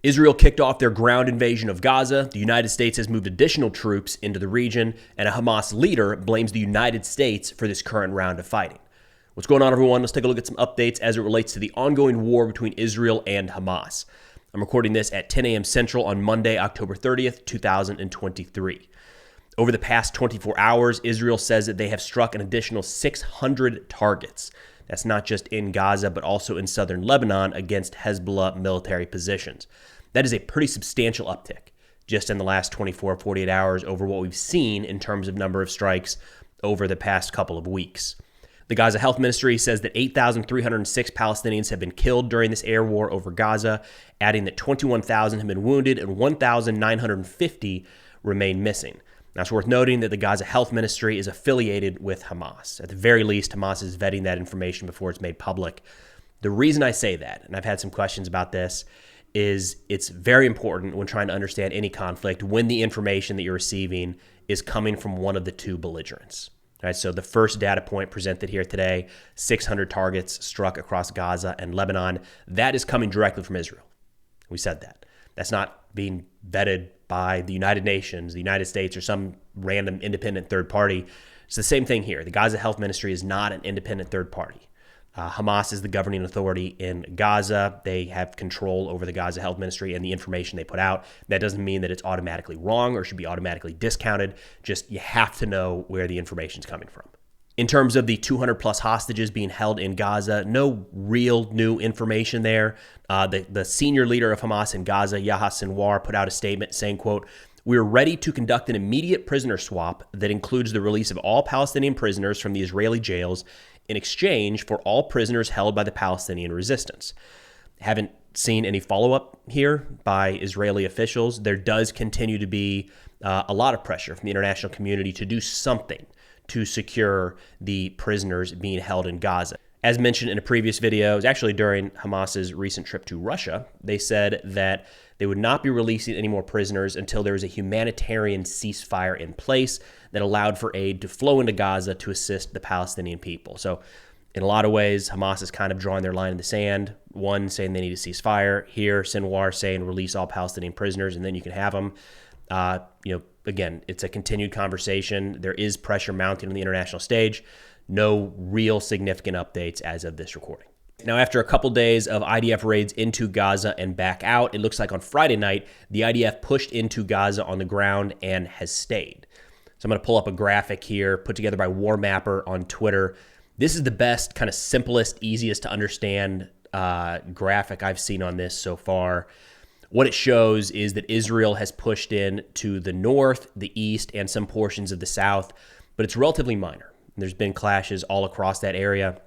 Israel kicked off their ground invasion of Gaza. The United States has moved additional troops into the region, and a Hamas leader blames the United States for this current round of fighting. What's going on, everyone? Let's take a look at some updates as it relates to the ongoing war between Israel and Hamas. I'm recording this at 10 a.m. Central on Monday, October 30th, 2023. Over the past 24 hours, Israel says that they have struck an additional 600 targets. That's not just in Gaza, but also in southern Lebanon against Hezbollah military positions. That is a pretty substantial uptick just in the last 24, 48 hours over what we've seen in terms of number of strikes over the past couple of weeks. The Gaza Health Ministry says that 8,306 Palestinians have been killed during this air war over Gaza, adding that 21,000 have been wounded and 1,950 remain missing. Now, it's worth noting that the Gaza Health Ministry is affiliated with Hamas. At the very least, Hamas is vetting that information before it's made public. The reason I say that, and I've had some questions about this, is it's very important when trying to understand any conflict when the information that you're receiving is coming from one of the two belligerents. All right, so the first data point presented here today, 600 targets struck across Gaza and Lebanon, that is coming directly from Israel. We said that. That's not being vetted by the United Nations, the United States, or some random independent third party. It's the same thing here. The Gaza Health Ministry is not an independent third party. Hamas is the governing authority in Gaza. They have control over the Gaza Health Ministry and the information they put out. That doesn't mean that it's automatically wrong or should be automatically discounted. Just you have to know where the information's coming from. In terms of the 200 plus hostages being held in Gaza, no real new information there. The senior leader of Hamas in Gaza, Yahya Sinwar, put out a statement saying, quote, "We are ready to conduct an immediate prisoner swap that includes the release of all Palestinian prisoners from the Israeli jails in exchange for all prisoners held by the Palestinian resistance." Haven't seen any follow-up here by Israeli officials. There does continue to be a lot of pressure from the international community to do something to secure the prisoners being held in Gaza. As mentioned in a previous video, it was actually during Hamas's recent trip to Russia, they said that they would not be releasing any more prisoners until there was a humanitarian ceasefire in place that allowed for aid to flow into Gaza to assist the Palestinian people. So in a lot of ways, Hamas is kind of drawing their line in the sand. One saying they need a ceasefire. Here, Sinwar saying release all Palestinian prisoners and then you can have them. Again, it's a continued conversation. There is pressure mounting on the international stage. No real significant updates as of this recording. Now, after a couple days of IDF raids into Gaza and back out, it looks like on Friday night, the IDF pushed into Gaza on the ground and has stayed. So I'm going to pull up a graphic here put together by War Mapper on Twitter. This is the best, kind of simplest, easiest to understand graphic I've seen on this so far. What it shows is that Israel has pushed in to the north, the east, and some portions of the south, but it's relatively minor. There's been clashes all across that area.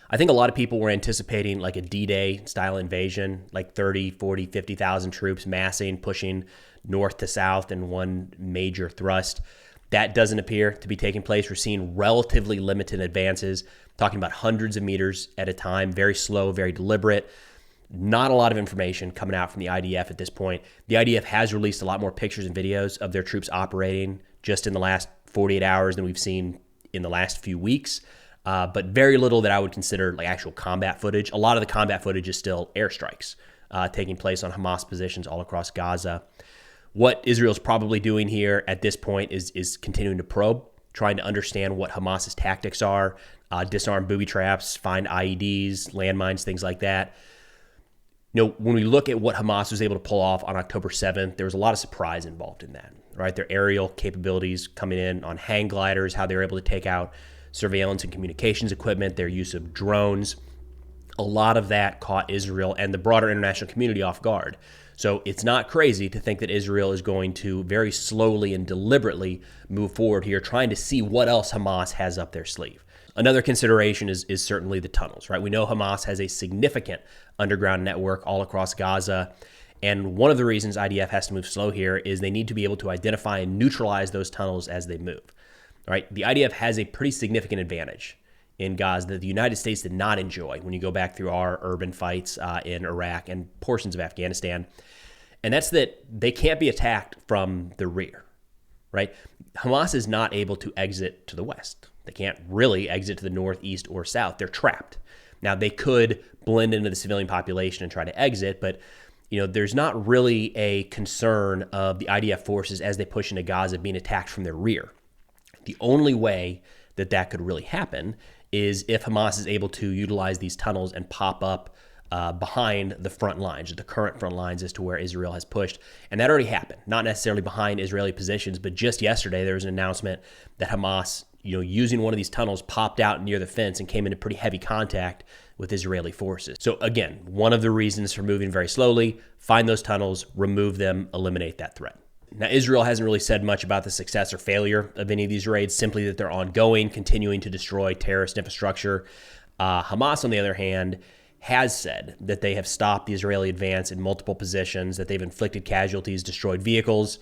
I think a lot of people were anticipating like a D-Day style invasion, like 30, 40, 50,000 troops massing, pushing north to south in one major thrust. That doesn't appear to be taking place. We're seeing relatively limited advances, talking about hundreds of meters at a time, very slow, very deliberate. Not a lot of information coming out from the IDF at this point. The IDF has released a lot more pictures and videos of their troops operating just in the last 48 hours than we've seen in the last few weeks, but very little that I would consider like actual combat footage. A lot of the combat footage is still airstrikes taking place on Hamas positions all across Gaza. What Israel's probably doing here at this point is continuing to probe, trying to understand what Hamas's tactics are, disarm booby traps, find IEDs, landmines, things like that. When we look at what Hamas was able to pull off on October 7th, there was a lot of surprise involved in that, right? Their aerial capabilities coming in on hang gliders, how they were able to take out surveillance and communications equipment, their use of drones. A lot of that caught Israel and the broader international community off guard. So it's not crazy to think that Israel is going to very slowly and deliberately move forward here, trying to see what else Hamas has up their sleeve. Another consideration is certainly the tunnels, right? We know Hamas has a significant underground network all across Gaza. And one of the reasons IDF has to move slow here is they need to be able to identify and neutralize those tunnels as they move, right? The IDF has a pretty significant advantage in Gaza that the United States did not enjoy when you go back through our urban fights in Iraq and portions of Afghanistan. And that's that they can't be attacked from the rear, right? Hamas is not able to exit to the west. They can't really exit to the north, east, or south. They're trapped. Now, they could blend into the civilian population and try to exit, but there's not really a concern of the IDF forces as they push into Gaza being attacked from their rear. The only way that that could really happen is if Hamas is able to utilize these tunnels and pop up behind the front lines, the current front lines as to where Israel has pushed. And that already happened, not necessarily behind Israeli positions, but just yesterday there was an announcement that Hamas, using one of these tunnels, popped out near the fence and came into pretty heavy contact with Israeli forces. So again, one of the reasons for moving very slowly, find those tunnels, remove them, eliminate that threat. Now, Israel hasn't really said much about the success or failure of any of these raids, simply that they're ongoing, continuing to destroy terrorist infrastructure. Hamas, on the other hand, has said that they have stopped the Israeli advance in multiple positions, that they've inflicted casualties, destroyed vehicles.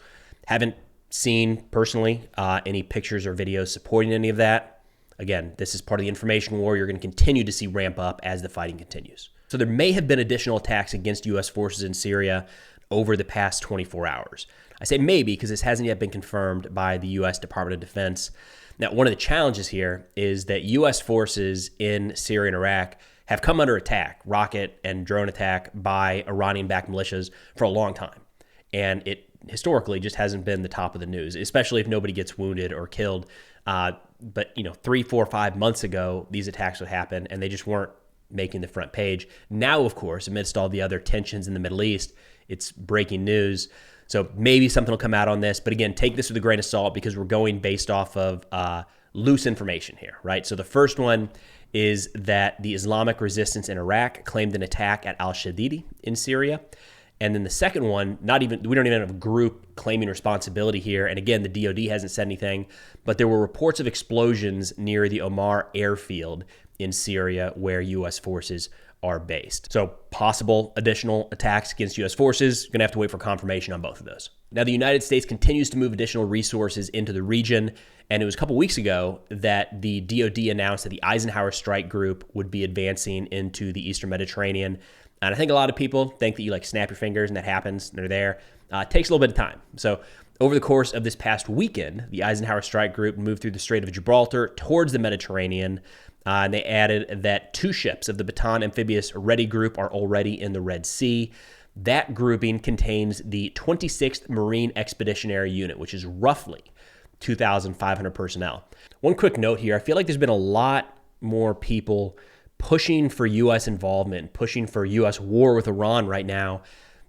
Haven't seen personally any pictures or videos supporting any of that. Again, this is part of the information war you're going to continue to see ramp up as the fighting continues. So there may have been additional attacks against U.S. forces in Syria over the past 24 hours. I say maybe because this hasn't yet been confirmed by the U.S. Department of Defense. Now, one of the challenges here is that U.S. forces in Syria and Iraq have come under attack, rocket and drone attack, by Iranian-backed militias for a long time. And it historically just hasn't been the top of the news, especially if nobody gets wounded or killed. But 3, 4, 5 months ago, these attacks would happen, and they just weren't making the front page. Now, of course, amidst all the other tensions in the Middle East, it's breaking news. So maybe something will come out on this. But again, take this with a grain of salt because we're going based off of loose information here, right? So the first one is that the Islamic resistance in Iraq claimed an attack at al-Shadidi in Syria. And then the second one, we don't even have a group claiming responsibility here. And again, the DOD hasn't said anything, but there were reports of explosions near the Omar airfield in Syria where U.S. forces are based. So possible additional attacks against U.S. forces. Going to have to wait for confirmation on both of those. Now, the United States continues to move additional resources into the region, and it was a couple weeks ago that the DOD announced that the Eisenhower Strike Group would be advancing into the Eastern Mediterranean. And I think a lot of people think that you snap your fingers and that happens, and they're there. It takes a little bit of time. So over the course of this past weekend, the Eisenhower Strike Group moved through the Strait of Gibraltar towards the Mediterranean, and they added that 2 ships of the Bataan Amphibious Ready Group are already in the Red Sea. That grouping contains the 26th Marine Expeditionary Unit, which is roughly 2,500 personnel. One quick note here, I feel like there's been a lot more people pushing for U.S. involvement, pushing for U.S. war with Iran right now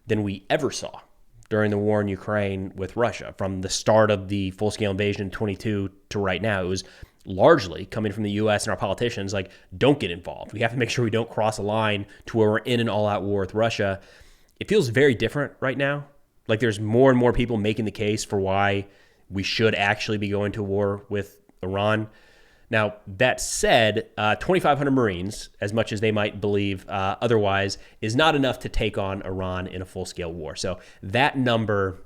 than we ever saw during the war in Ukraine with Russia. From the start of the full-scale invasion in 22 to right now, it was largely coming from the U.S. and our politicians don't get involved. We have to make sure we don't cross a line to where we're in an all-out war with Russia. It feels very different right now. There's more and more people making the case for why we should actually be going to war with Iran. Now, that said, 2,500 Marines, as much as they might believe otherwise, is not enough to take on Iran in a full-scale war. So that number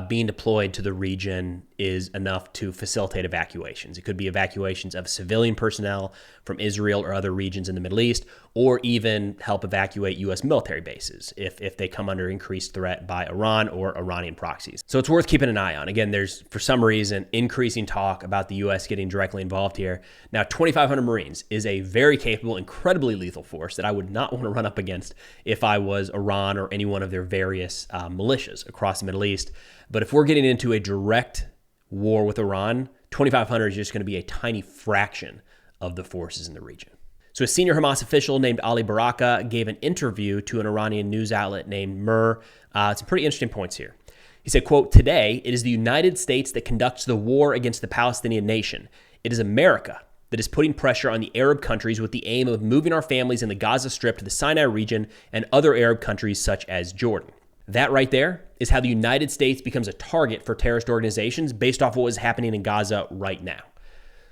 being deployed to the region is enough to facilitate evacuations. It could be evacuations of civilian personnel from Israel or other regions in the Middle East, or even help evacuate U.S. military bases if they come under increased threat by Iran or Iranian proxies. So it's worth keeping an eye on. Again, there's, for some reason, increasing talk about the U.S. getting directly involved here. Now, 2,500 Marines is a very capable, incredibly lethal force that I would not want to run up against if I was Iran or any one of their various militias across the Middle East. But if we're getting into a direct war with Iran, 2,500 is just going to be a tiny fraction of the forces in the region. So a senior Hamas official named Ali Baraka gave an interview to an Iranian news outlet named Mer. Some pretty interesting points here. He said, quote, "Today, it is the United States that conducts the war against the Palestinian nation. It is America that is putting pressure on the Arab countries with the aim of moving our families in the Gaza Strip to the Sinai region and other Arab countries such as Jordan." That right there is how the United States becomes a target for terrorist organizations based off what was happening in Gaza right now.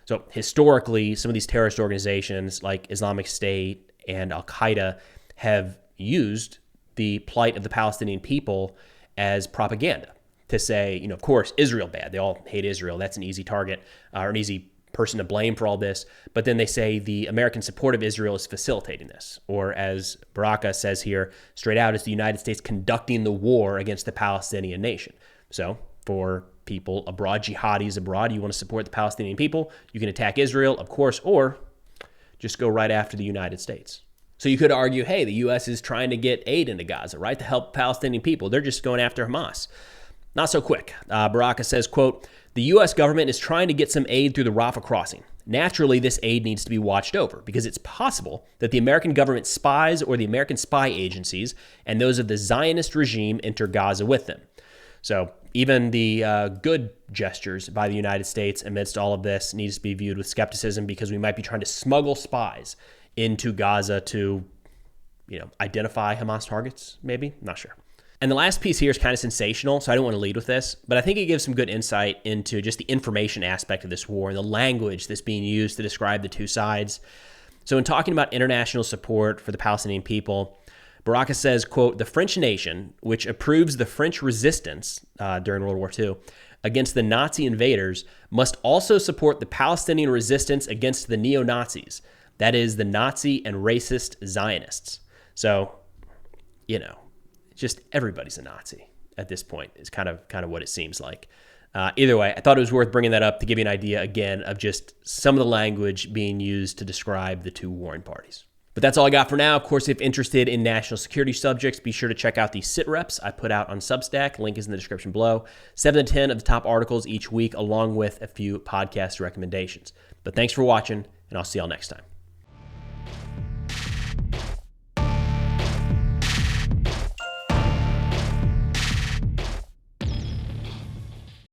So historically, some of these terrorist organizations like Islamic State and Al-Qaeda have used the plight of the Palestinian people as propaganda to say, of course, Israel bad. They all hate Israel. That's an easy target or an easy person to blame for all this. But then they say the American support of Israel is facilitating this. Or as Baraka says here, straight out, it's the United States conducting the war against the Palestinian nation. So for people abroad, jihadis abroad, you want to support the Palestinian people, you can attack Israel, of course, or just go right after the United States. So you could argue, hey, the U.S. is trying to get aid into Gaza, right, to help Palestinian people. They're just going after Hamas. Not so quick. Baraka says, quote, the U.S. government is trying to get some aid through the Rafah crossing. Naturally, this aid needs to be watched over because it's possible that the American government spies or the American spy agencies and those of the Zionist regime enter Gaza with them. So even the good gestures by the United States amidst all of this needs to be viewed with skepticism because we might be trying to smuggle spies into Gaza to, identify Hamas targets, maybe? Not sure. And the last piece here is kind of sensational, so I don't want to lead with this, but I think it gives some good insight into just the information aspect of this war and the language that's being used to describe the two sides. So in talking about international support for the Palestinian people, Baraka says, quote, the French nation, which approves the French resistance during World War II against the Nazi invaders, must also support the Palestinian resistance against the neo-Nazis. That is, the Nazi and racist Zionists. So, just everybody's a Nazi at this point is kind of what it seems like. Either way, I thought it was worth bringing that up to give you an idea, again, of just some of the language being used to describe the two warring parties. But that's all I got for now. Of course, if interested in national security subjects, be sure to check out the sit reps I put out on Substack. Link is in the description below. 7 to 10 of the top articles each week, along with a few podcast recommendations. But thanks for watching, and I'll see y'all next time.